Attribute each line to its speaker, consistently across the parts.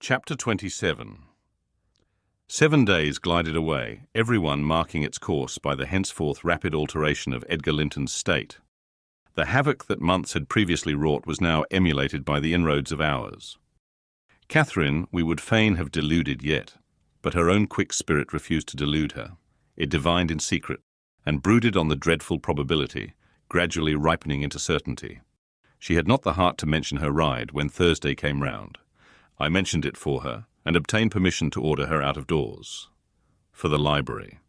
Speaker 1: Chapter 27. 7 days glided away, everyone marking its course by the henceforth rapid alteration of Edgar Linton's state. The havoc that months had previously wrought was now emulated by the inroads of hours. Catherine we would fain have deluded yet, but her own quick spirit refused to delude her. It divined in secret, and brooded on the dreadful probability, gradually ripening into certainty. She had not the heart to mention her ride when Thursday came round. I mentioned it for her, and obtained permission to order her out of doors. For the library,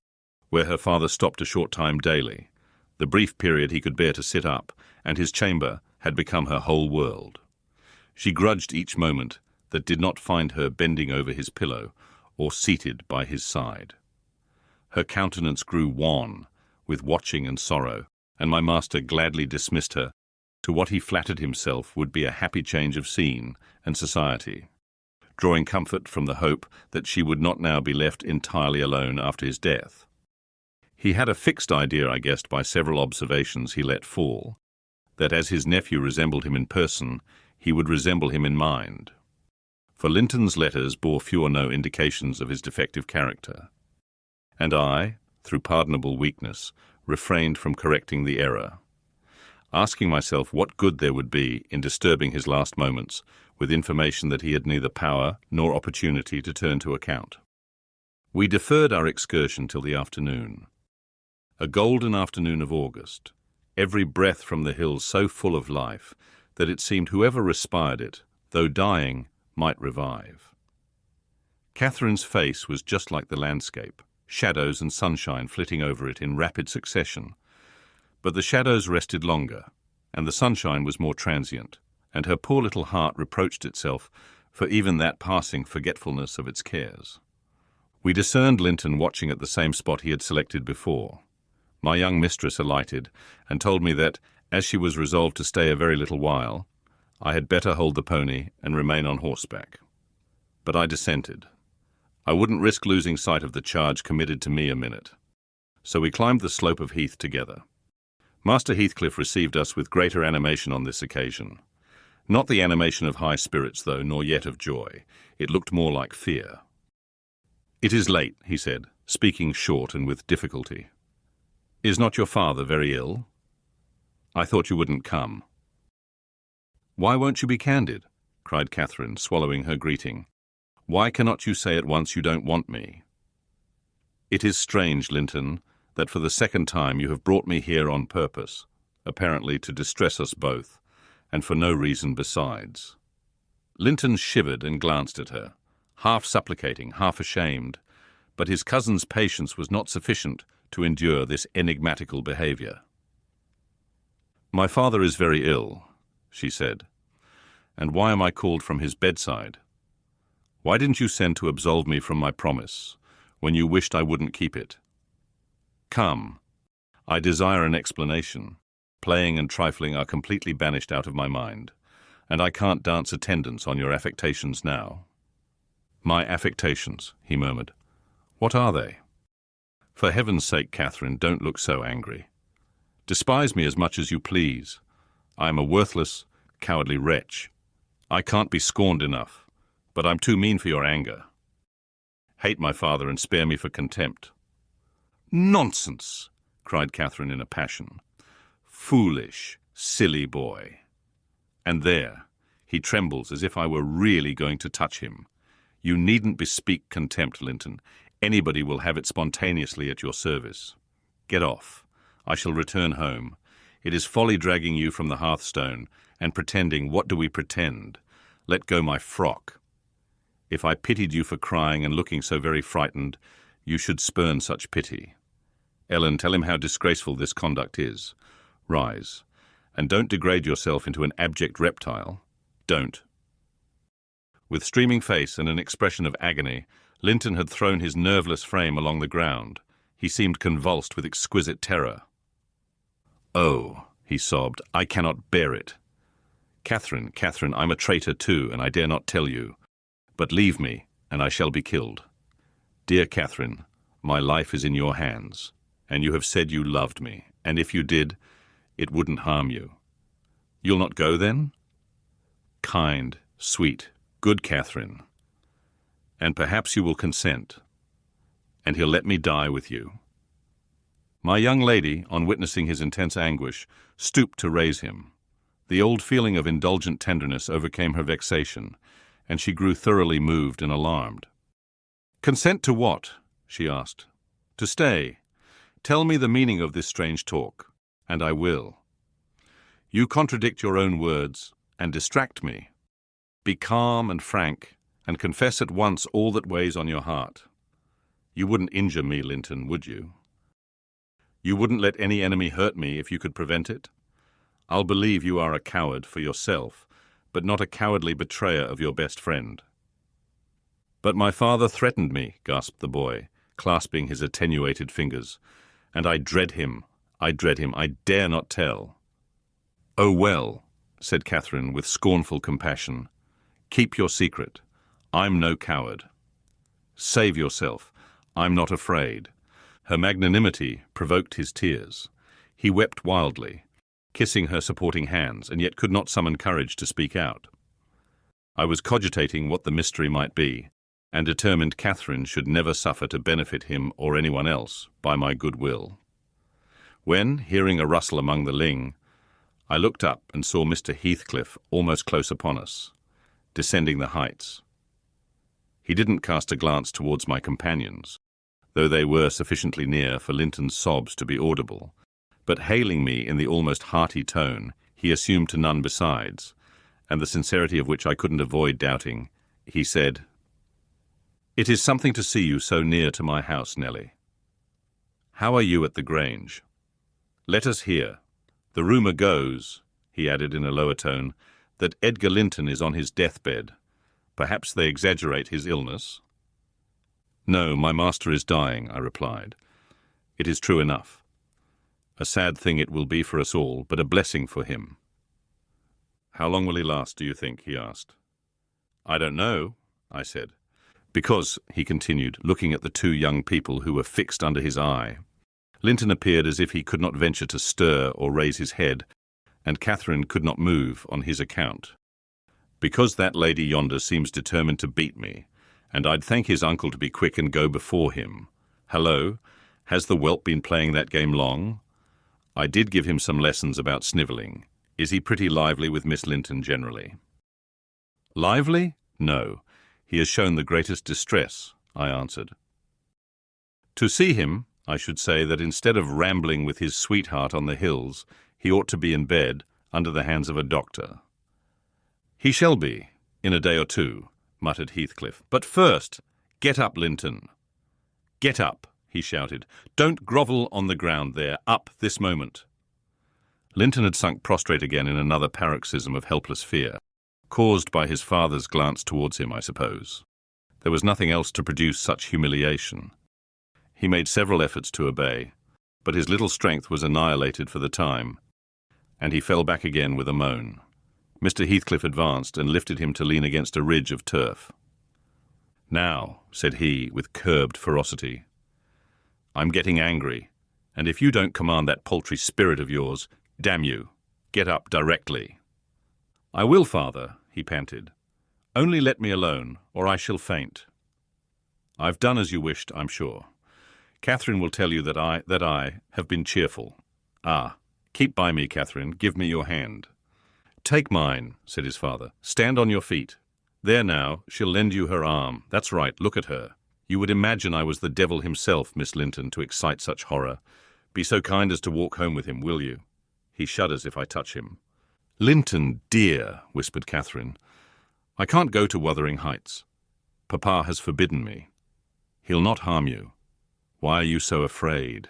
Speaker 1: where her father stopped a short time daily, the brief period he could bear to sit up, and his chamber had become her whole world. She grudged each moment that did not find her bending over his pillow or seated by his side. Her countenance grew wan with watching and sorrow, and my master gladly dismissed her to what he flattered himself would be a happy change of scene and society, drawing comfort from the hope that she would not now be left entirely alone after his death. He had a fixed idea, I guessed by several observations he let fall, that as his nephew resembled him in person, he would resemble him in mind. For Linton's letters bore few or no indications of his defective character, and I, through pardonable weakness, refrained from correcting the error, asking myself what good there would be in disturbing his last moments with information that he had neither power nor opportunity to turn to account. We deferred our excursion till the afternoon. A golden afternoon of August, every breath from the hills so full of life that it seemed whoever respired it, though dying, might revive. Catherine's face was just like the landscape, shadows and sunshine flitting over it in rapid succession. But the shadows rested longer, and the sunshine was more transient, and her poor little heart reproached itself for even that passing forgetfulness of its cares. We discerned Linton watching at the same spot he had selected before. My young mistress alighted, and told me that, as she was resolved to stay a very little while, I had better hold the pony and remain on horseback. But I dissented. I wouldn't risk losing sight of the charge committed to me a minute. So we climbed the slope of heath together. Master Heathcliff received us with greater animation on this occasion. Not the animation of high spirits, though, nor yet of joy. It looked more like fear. "It is late," he said, speaking short and with difficulty. "Is not your father very ill? I thought you wouldn't come." "Why won't you be candid?" cried Catherine, swallowing her greeting. "Why cannot you say at once you don't want me? It is strange, Linton, that for the second time you have brought me here on purpose, apparently to distress us both, and for no reason besides." Linton shivered and glanced at her, half supplicating, half ashamed, but his cousin's patience was not sufficient to endure this enigmatical behaviour. "My father is very ill," she said. "And why am I called from his bedside? Why didn't you send to absolve me from my promise, when you wished I wouldn't keep it? Come, I desire an explanation. Playing and trifling are completely banished out of my mind, and I can't dance attendance on your affectations now." "My affectations," he murmured. "What are they?" "For heaven's sake, Catherine, don't look so angry. Despise me as much as you please. I am a worthless, cowardly wretch. I can't be scorned enough, but I'm too mean for your anger. Hate my father and spare me for contempt." "Nonsense!" cried Catherine in a passion. "Foolish, silly boy. And there, he trembles as if I were really going to touch him. You needn't bespeak contempt, Linton. Anybody will have it spontaneously at your service. Get off. I shall return home. It is folly dragging you from the hearthstone and pretending. What do we pretend? Let go my frock. If I pitied you for crying and looking so very frightened, you should spurn such pity. Ellen, tell him how disgraceful this conduct is. Rise, and don't degrade yourself into an abject reptile. Don't." With streaming face and an expression of agony, Linton had thrown his nerveless frame along the ground. He seemed convulsed with exquisite terror. "Oh," he sobbed, "I cannot bear it. Catherine, Catherine, I'm a traitor too, and I dare not tell you. But leave me, and I shall be killed. Dear Catherine, my life is in your hands, and you have said you loved me, and if you did, it wouldn't harm you. You'll not go then? Kind, sweet, good Catherine, And perhaps you will consent, and he'll let me die with you." My young lady, on witnessing his intense anguish, stooped to raise him. The old feeling of indulgent tenderness overcame her vexation, and she grew thoroughly moved and alarmed. "Consent to what?" she asked. "To stay. Tell me the meaning of this strange talk, and I will. You contradict your own words and distract me. Be calm and frank, and confess at once all that weighs on your heart. You wouldn't injure me, Linton, would you? You wouldn't let any enemy hurt me if you could prevent it? I'll believe you are a coward for yourself, but not a cowardly betrayer of your best friend." "But my father threatened me," gasped the boy, clasping his attenuated fingers. "And I dread him. I dare not tell." "Oh, well," said Catherine with scornful compassion. "Keep your secret. I'm no coward. Save yourself. I'm not afraid." Her magnanimity provoked his tears. He wept wildly, kissing her supporting hands, and yet could not summon courage to speak out. I was cogitating what the mystery might be, and determined Catherine should never suffer to benefit him or anyone else by my good will. When, hearing a rustle among the ling, I looked up and saw Mr. Heathcliff almost close upon us, descending the heights. He didn't cast a glance towards my companions, though they were sufficiently near for Linton's sobs to be audible, but hailing me in the almost hearty tone he assumed to none besides, and the sincerity of which I couldn't avoid doubting, he said, "It is something to see you so near to my house, Nelly. How are you at the Grange? Let us hear. The rumour goes," he added in a lower tone, "that Edgar Linton is on his deathbed. Perhaps they exaggerate his illness." "No, my master is dying," I replied. "It is true enough. A sad thing it will be for us all, but a blessing for him." "How long will he last, do you think?" he asked. "I don't know," I said. "Because," he continued, looking at the two young people who were fixed under his eye, "Linton appeared as if he could not venture to stir or raise his head, and Catherine could not move on his account. Because that lady yonder seems determined to beat me, and I'd thank his uncle to be quick and go before him. Hello, has the whelp been playing that game long? I did give him some lessons about snivelling. Is he pretty lively with Miss Linton generally?" "Lively? No. He has shown the greatest distress," I answered. "To see him, I should say that instead of rambling with his sweetheart on the hills, he ought to be in bed, under the hands of a doctor." "He shall be, in a day or two," muttered Heathcliff. "But first, get up, Linton. Get up," he shouted. "Don't grovel on the ground there. Up this moment." Linton had sunk prostrate again in another paroxysm of helpless fear, caused by his father's glance towards him, I suppose. There was nothing else to produce such humiliation. He made several efforts to obey, but his little strength was annihilated for the time, and he fell back again with a moan. Mr. Heathcliff advanced and lifted him to lean against a ridge of turf. "Now," said he, with curbed ferocity, "I'm getting angry, and if you don't command that paltry spirit of yours, damn you, get up directly." "I will, father," he panted. "Only let me alone, or I shall faint." "I've done as you wished, I'm sure. Catherine will tell you that I have been cheerful. Ah, keep by me, Catherine, give me your hand." "Take mine," said his father. "Stand on your feet. There now, she'll lend you her arm. That's right, look at her. You would imagine I was the devil himself, Miss Linton, to excite such horror. Be so kind as to walk home with him, will you? He shudders if I touch him." "Linton, dear," whispered Catherine, "I can't go to Wuthering Heights. Papa has forbidden me. He'll not harm you. Why are you so afraid?"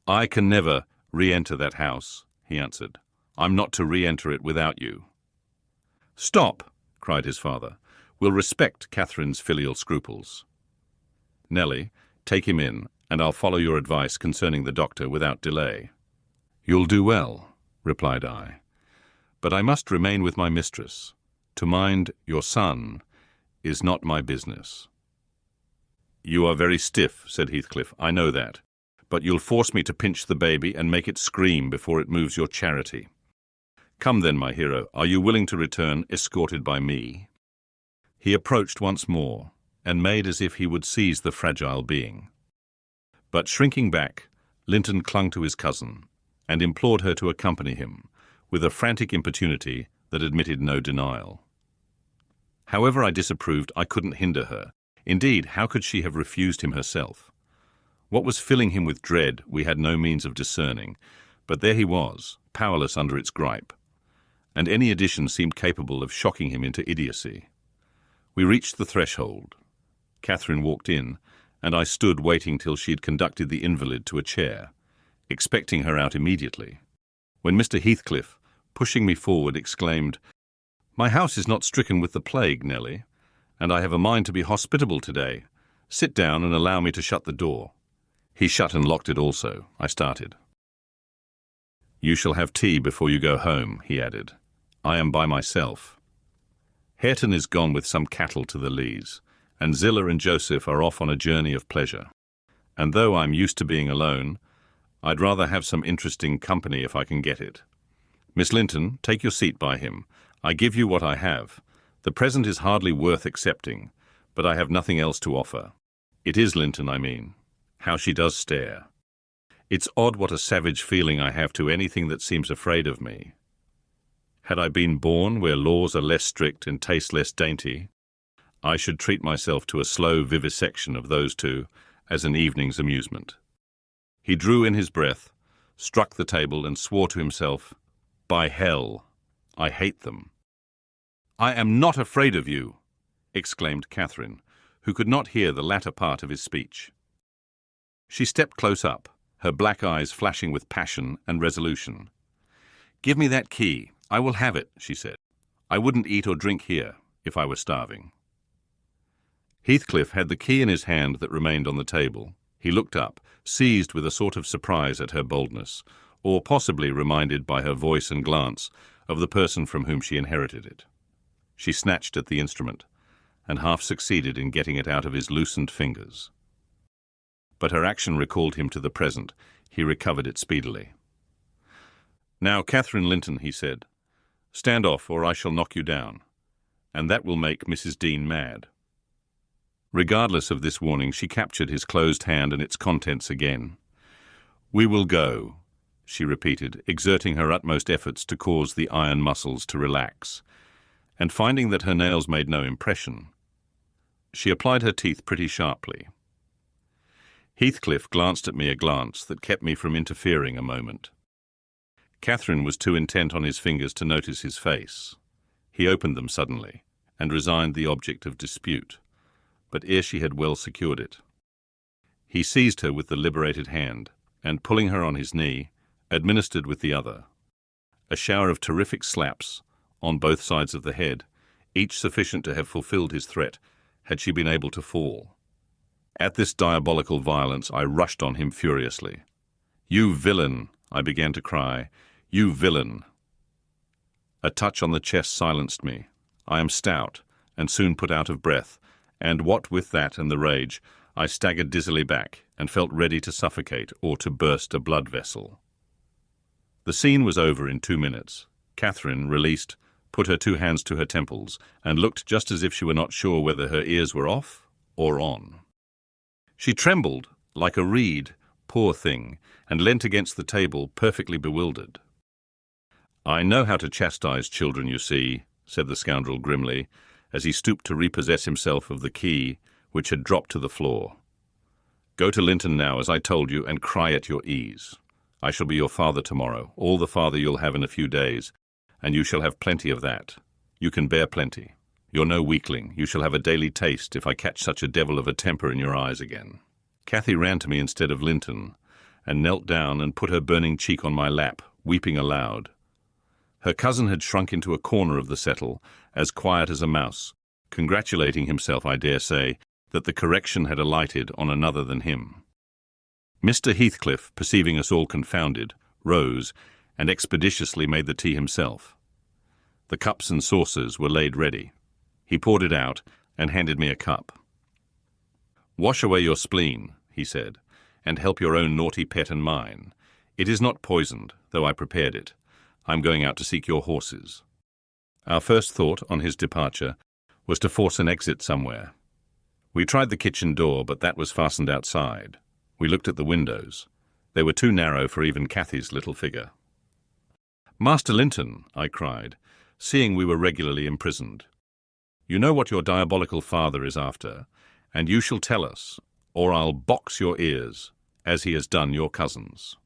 Speaker 1: "I can never re-enter that house," he answered. "I'm not to re-enter it without you." "Stop," cried his father. "We'll respect Catherine's filial scruples. Nelly, take him in, and I'll follow your advice concerning the doctor without delay." "You'll do well," replied I. "But I must remain with my mistress. To mind your son is not my business." "You are very stiff," said Heathcliff. "I know that. But you'll force me to pinch the baby and make it scream before it moves your charity. Come then, my hero, are you willing to return escorted by me?" He approached once more, and made as if he would seize the fragile being. But shrinking back, Linton clung to his cousin, and implored her to accompany him, with a frantic importunity that admitted no denial. However I disapproved, I couldn't hinder her. Indeed, how could she have refused him herself? What was filling him with dread we had no means of discerning, but there he was, powerless under its gripe, and any addition seemed capable of shocking him into idiocy. We reached the threshold. Catherine walked in, and I stood waiting till she had conducted the invalid to a chair, expecting her out immediately, when Mr. Heathcliff, pushing me forward, exclaimed, "My house is not stricken with the plague, Nelly, and I have a mind to be hospitable today. Sit down and allow me to shut the door." He shut and locked it also. I started. "You shall have tea before you go home," he added. "I am by myself. Hareton is gone with some cattle to the Lees, and Zillah and Joseph are off on a journey of pleasure. And though I'm used to being alone, I'd rather have some interesting company if I can get it. Miss Linton, take your seat by him. I give you what I have. The present is hardly worth accepting, but I have nothing else to offer. It is Linton, I mean. How she does stare. It's odd what a savage feeling I have to anything that seems afraid of me. Had I been born where laws are less strict and taste less dainty, I should treat myself to a slow vivisection of those two as an evening's amusement." He drew in his breath, struck the table, and swore to himself, "By hell, I hate them." "I am not afraid of you," exclaimed Catherine, who could not hear the latter part of his speech. She stepped close up, her black eyes flashing with passion and resolution. "Give me that key. I will have it," she said. "I wouldn't eat or drink here if I were starving." Heathcliff had the key in his hand that remained on the table. He looked up, seized with a sort of surprise at her boldness, or possibly reminded by her voice and glance of the person from whom she inherited it. She snatched at the instrument, and half succeeded in getting it out of his loosened fingers. But her action recalled him to the present. He recovered it speedily. "Now, Catherine Linton," he said, "stand off or I shall knock you down, and that will make Mrs. Dean mad." Regardless of this warning, she captured his closed hand and its contents again. "We will go," she repeated, exerting her utmost efforts to cause the iron muscles to relax, and finding that her nails made no impression, she applied her teeth pretty sharply. Heathcliff glanced at me a glance that kept me from interfering a moment. Catherine was too intent on his fingers to notice his face. He opened them suddenly, and resigned the object of dispute, but ere she had well secured it, he seized her with the liberated hand, and pulling her on his knee, administered with the other a shower of terrific slaps on both sides of the head, each sufficient to have fulfilled his threat had she been able to fall. At this diabolical violence I rushed on him furiously. "You villain!" I began to cry. "You villain!" A touch on the chest silenced me. I am stout, and soon put out of breath, and what with that and the rage, I staggered dizzily back, and felt ready to suffocate or to burst a blood vessel. The scene was over in 2 minutes. Catherine, released, put her 2 hands to her temples, and looked just as if she were not sure whether her ears were off or on. She trembled like a reed, poor thing, and leant against the table, perfectly bewildered. "I know how to chastise children, you see," said the scoundrel grimly, as he stooped to repossess himself of the key, which had dropped to the floor. "Go to Linton now, as I told you, and cry at your ease. I shall be your father tomorrow, all the father you'll have in a few days, and you shall have plenty of that. You can bear plenty. You're no weakling. You shall have a daily taste if I catch such a devil of a temper in your eyes again." Cathy ran to me instead of Linton, and knelt down and put her burning cheek on my lap, weeping aloud. Her cousin had shrunk into a corner of the settle, as quiet as a mouse, congratulating himself, I dare say, that the correction had alighted on another than him. Mr. Heathcliff, perceiving us all confounded, rose, and expeditiously made the tea himself. The cups and saucers were laid ready. He poured it out, and handed me a cup. "Wash away your spleen," he said, "and help your own naughty pet and mine. It is not poisoned, though I prepared it. I'm going out to seek your horses." Our first thought on his departure was to force an exit somewhere. We tried the kitchen door, but that was fastened outside. We looked at the windows. They were too narrow for even Cathy's little figure. "Master Linton," I cried, seeing we were regularly imprisoned. "You know what your diabolical father is after, and you shall tell us, or I'll box your ears, as he has done your cousins."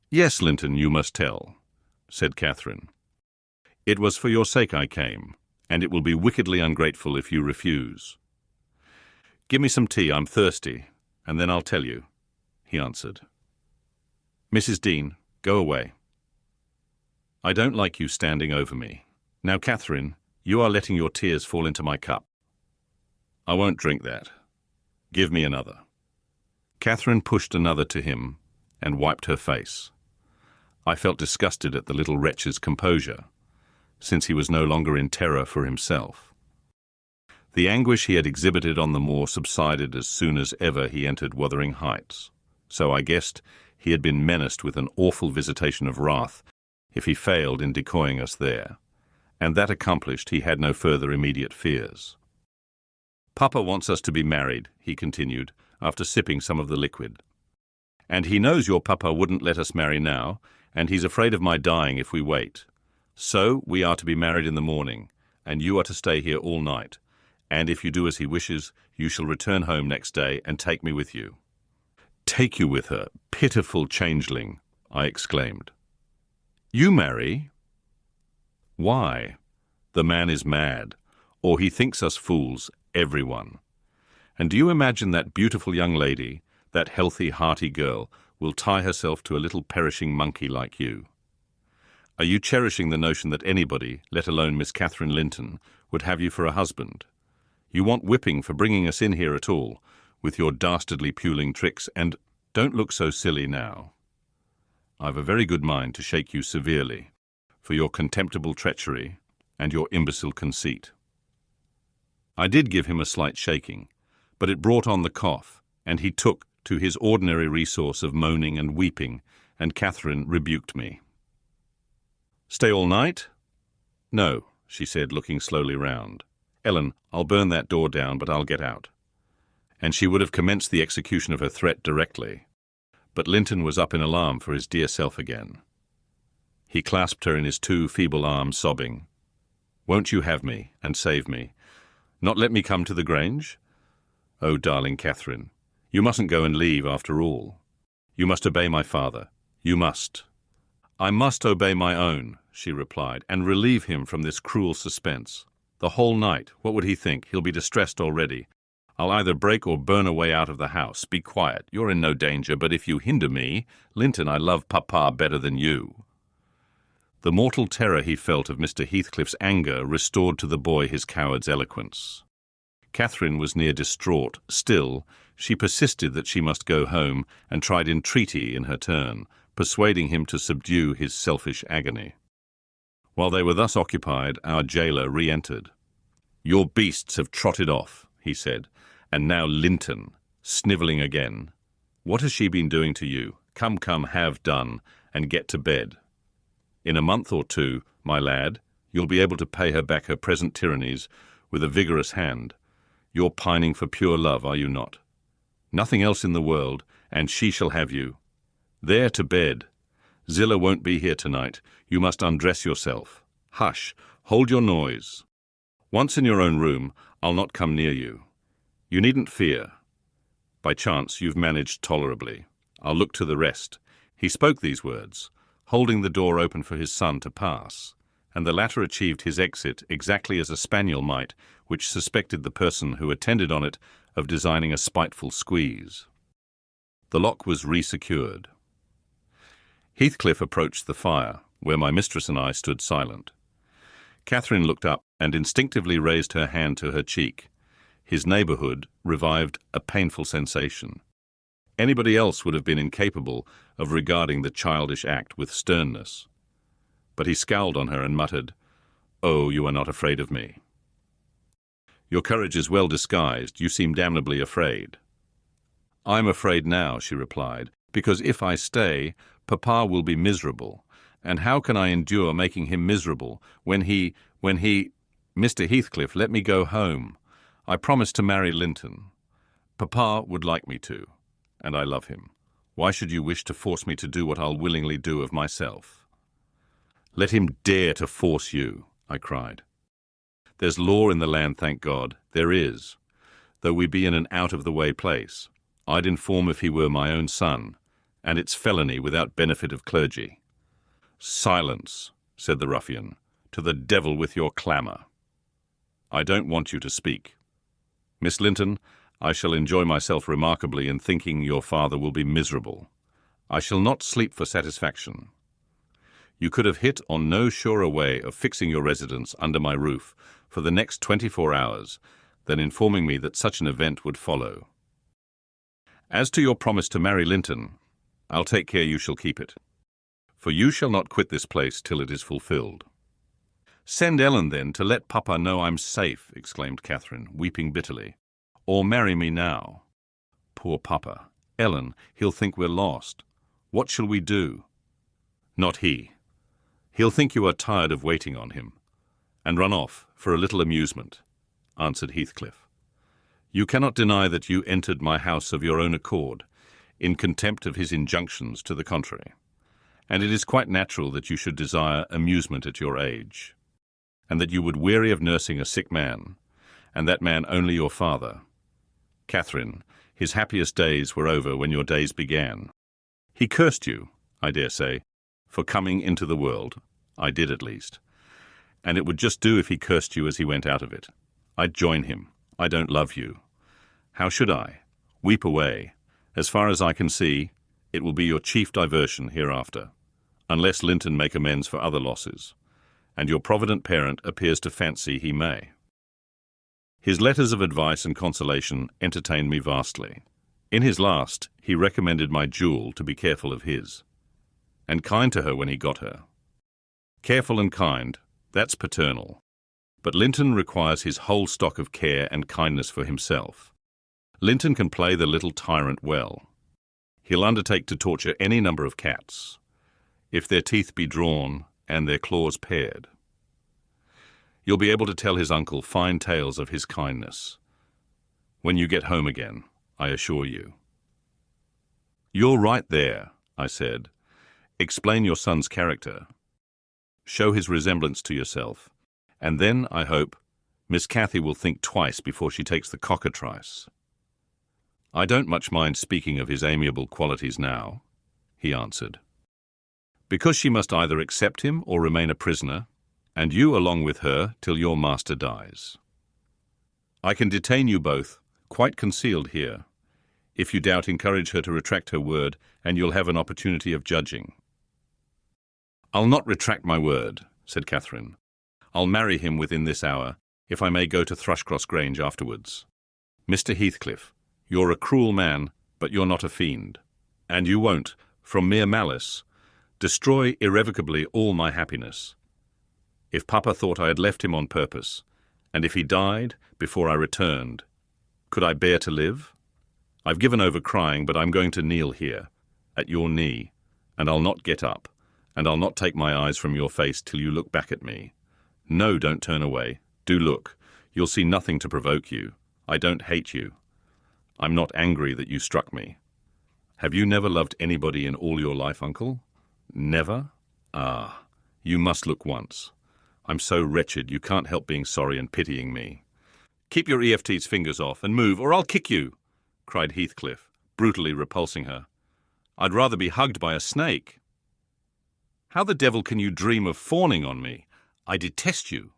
Speaker 1: "Yes, Linton, you must tell," said Catherine. "It was for your sake I came, and it will be wickedly ungrateful if you refuse." "Give me some tea, I'm thirsty, and then I'll tell you," he answered. "Mrs. Dean, go away. I don't like you standing over me. Now, Catherine, you are letting your tears fall into my cup." "I won't drink that. Give me another." Catherine pushed another to him and wiped her face. I felt disgusted at the little wretch's composure, since he was no longer in terror for himself. The anguish he had exhibited on the moor subsided as soon as ever he entered Wuthering Heights, so I guessed he had been menaced with an awful visitation of wrath if he failed in decoying us there, and that accomplished, he had no further immediate fears. "Papa wants us to be married," he continued, after sipping some of the liquid. "And he knows your papa wouldn't let us marry now, and he's afraid of my dying if we wait. So we are to be married in the morning, and you are to stay here all night, and if you do as he wishes, you shall return home next day and take me with you." "Take you with her, pitiful changeling," I exclaimed. "You marry? Why? The man is mad, or he thinks us fools, everyone. And do you imagine that beautiful young lady, that healthy, hearty girl, will tie herself to a little perishing monkey like you? Are you cherishing the notion that anybody, let alone Miss Catherine Linton, would have you for a husband? You want whipping for bringing us in here at all, with your dastardly puling tricks, and don't look so silly now. I've a very good mind to shake you severely for your contemptible treachery and your imbecile conceit." I did give him a slight shaking, but it brought on the cough, and he took to his ordinary resource of moaning and weeping, and Catherine rebuked me. "Stay all night?" "No," she said, looking slowly round. "Ellen, I'll burn that door down, but I'll get out." And she would have commenced the execution of her threat directly, but Linton was up in alarm for his dear self again. He clasped her in his two feeble arms, sobbing, "Won't you have me and save me? Not let me come to the Grange? Oh, darling Catherine, you mustn't go and leave after all. You must obey my father. You must." "I must obey my own," she replied, "and relieve him from this cruel suspense. The whole night, what would he think? He'll be distressed already. I'll either break or burn a way out of the house. Be quiet. You're in no danger, but if you hinder me, Linton, I love papa better than you." The mortal terror he felt of Mr. Heathcliff's anger restored to the boy his coward's eloquence. Catherine was near distraught. Still, she persisted that she must go home, and tried entreaty in her turn, persuading him to subdue his selfish agony. While they were thus occupied, our jailer re-entered. "Your beasts have trotted off," he said, "and now Linton, snivelling again. What has she been doing to you? Come, come, have done, and get to bed. In a month or two, my lad, you'll be able to pay her back her present tyrannies with a vigorous hand. You're pining for pure love, are you not? Nothing else in the world, and she shall have you. There to bed. Zillah won't be here tonight. You must undress yourself. Hush, hold your noise. Once in your own room, I'll not come near you. You needn't fear. By chance, you've managed tolerably. I'll look to the rest." He spoke these words, holding the door open for his son to pass, and the latter achieved his exit exactly as a spaniel might which suspected the person who attended on it of designing a spiteful squeeze. The lock was re-secured. Heathcliff approached the fire, where my mistress and I stood silent. Catherine looked up and instinctively raised her hand to her cheek. His neighbourhood revived a painful sensation. Anybody else would have been incapable of regarding the childish act with sternness. But he scowled on her and muttered, "Oh, you are not afraid of me." "Your courage is well disguised. You seem damnably afraid." "I'm afraid now," she replied, "because if I stay, Papa will be miserable. And how can I endure making him miserable when he... Mr. Heathcliff, let me go home. I promised to marry Linton. Papa would like me to, and I love him. Why should you wish to force me to do what I'll willingly do of myself? Let him dare to force you, I cried. There's law in the land, thank God. There is. Though we be in an out-of-the-way place, I'd inform if he were my own son, and it's felony without benefit of clergy. Silence, said the ruffian. To the devil with your clamour. I don't want you to speak. Miss Linton, I shall enjoy myself remarkably in thinking your father will be miserable. I shall not sleep for satisfaction. You could have hit on no surer way of fixing your residence under my roof for the next 24 hours than informing me that such an event would follow. As to your promise to marry Linton, I'll take care you shall keep it. For you shall not quit this place till it is fulfilled. Send Ellen, then, to let Papa know I'm safe, exclaimed Catherine, weeping bitterly. Or marry me now. Poor Papa. Ellen, he'll think we're lost. What shall we do? Not he. He'll think you are tired of waiting on him, and run off for a little amusement, answered Heathcliff. You cannot deny that you entered my house of your own accord, in contempt of his injunctions to the contrary, and it is quite natural that you should desire amusement at your age, and that you would weary of nursing a sick man, and that man only your father. Catherine, his happiest days were over when your days began. He cursed you, I dare say, for coming into the world. I did at least. And it would just do if he cursed you as he went out of it. I'd join him. I don't love you. How should I? Weep away. As far as I can see, it will be your chief diversion hereafter, unless Linton make amends for other losses, and your provident parent appears to fancy he may. His letters of advice and consolation entertained me vastly. In his last, he recommended my jewel to be careful of his, and kind to her when he got her. Careful and kind, that's paternal. But Linton requires his whole stock of care and kindness for himself. Linton can play the little tyrant well. He'll undertake to torture any number of cats, if their teeth be drawn and their claws pared. You'll be able to tell his uncle fine tales of his kindness when you get home again, I assure you. You're right there, I said. Explain your son's character. Show his resemblance to yourself, and then, I hope, Miss Cathy will think twice before she takes the cockatrice. I don't much mind speaking of his amiable qualities now, he answered, because she must either accept him or remain a prisoner, and you along with her till your master dies. I can detain you both, quite concealed here. If you doubt, encourage her to retract her word, and you'll have an opportunity of judging. I'll not retract my word, said Catherine. I'll marry him within this hour, if I may go to Thrushcross Grange afterwards. Mr. Heathcliff, you're a cruel man, but you're not a fiend, and you won't, from mere malice, destroy irrevocably all my happiness. If Papa thought I had left him on purpose, and if he died before I returned, could I bear to live? I've given over crying, but I'm going to kneel here, at your knee, and I'll not get up, and I'll not take my eyes from your face till you look back at me. No, don't turn away. Do look. You'll see nothing to provoke you. I don't hate you. I'm not angry that you struck me. Have you never loved anybody in all your life, Uncle? Never? Ah, you must look once. I'm so wretched you can't help being sorry and pitying me. Keep your EFT's fingers off and move, or I'll kick you, cried Heathcliff, brutally repulsing her. I'd rather be hugged by a snake. How the devil can you dream of fawning on me? I detest you.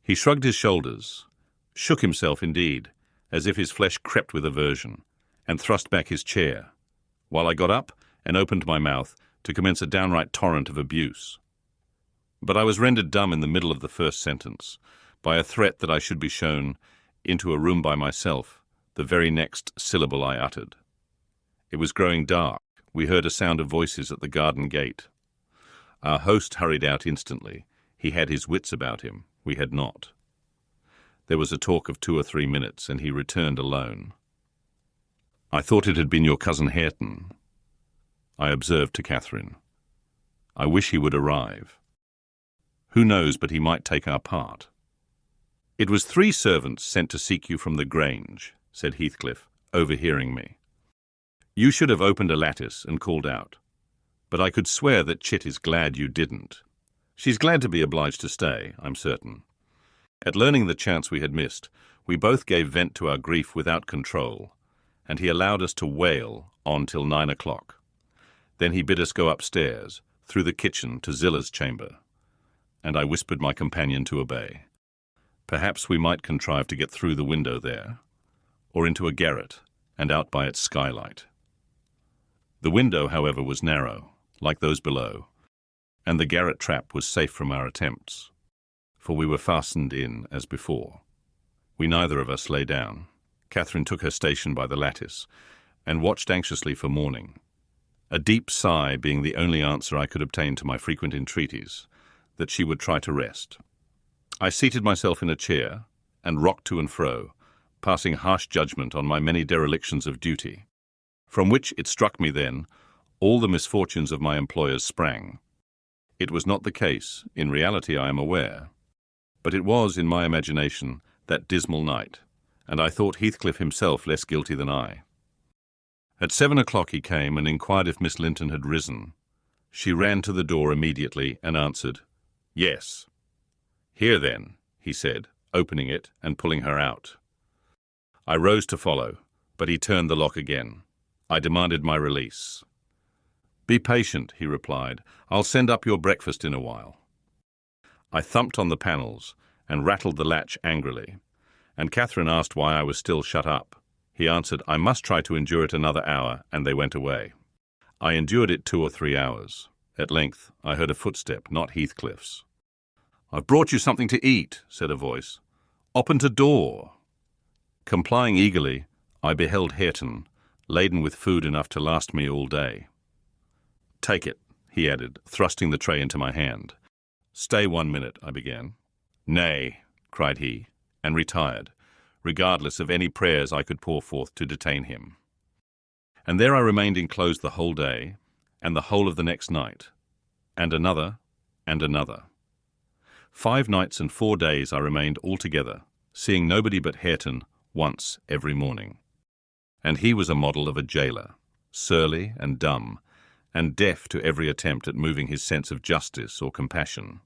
Speaker 1: He shrugged his shoulders, shook himself indeed, as if his flesh crept with aversion, and thrust back his chair, while I got up and opened my mouth to commence a downright torrent of abuse. But I was rendered dumb in the middle of the first sentence by a threat that I should be shown into a room by myself the very next syllable I uttered. It was growing dark. We heard a sound of voices at the garden gate. Our host hurried out instantly. He had his wits about him. We had not. There was a talk of 2 or 3 minutes, and he returned alone. I thought it had been your cousin Hareton, I observed to Catherine. I wish he would arrive. Who knows but he might take our part. "It was 3 servants sent to seek you from the Grange," said Heathcliff, overhearing me. "You should have opened a lattice and called out. But I could swear that Chit is glad you didn't. She's glad to be obliged to stay, I'm certain." At learning the chance we had missed, we both gave vent to our grief without control, and he allowed us to wail on till 9 o'clock. Then he bid us go upstairs, through the kitchen to Zilla's chamber, and I whispered my companion to obey. Perhaps we might contrive to get through the window there, or into a garret, and out by its skylight. The window, however, was narrow, like those below, and the garret trap was safe from our attempts, for we were fastened in as before. We neither of us lay down. Catherine took her station by the lattice, and watched anxiously for morning, a deep sigh being the only answer I could obtain to my frequent entreaties that she would try to rest. I seated myself in a chair, and rocked to and fro, passing harsh judgment on my many derelictions of duty, from which, it struck me then, all the misfortunes of my employers sprang. It was not the case, in reality I am aware, but it was, in my imagination, that dismal night, and I thought Heathcliff himself less guilty than I. At 7 o'clock he came and inquired if Miss Linton had risen. She ran to the door immediately and answered, "Yes." "Here then," he said, opening it and pulling her out. I rose to follow, but he turned the lock again. I demanded my release. "Be patient," he replied. "I'll send up your breakfast in a while." I thumped on the panels and rattled the latch angrily, and Catherine asked why I was still shut up. He answered, "I must try to endure it another hour," and they went away. I endured it 2 or 3 hours. At length I heard a footstep, not Heathcliff's. "I've brought you something to eat," said a voice. "Open the door." Complying eagerly, I beheld Hareton, laden with food enough to last me all day. "Take it," he added, thrusting the tray into my hand. "Stay 1 minute," I began. "Nay," cried he, and retired, regardless of any prayers I could pour forth to detain him. And there I remained enclosed the whole day, and the whole of the next night, and another, and another. 5 nights and 4 days I remained altogether, seeing nobody but Hareton once every morning. And he was a model of a jailer, surly and dumb, and deaf to every attempt at moving his sense of justice or compassion.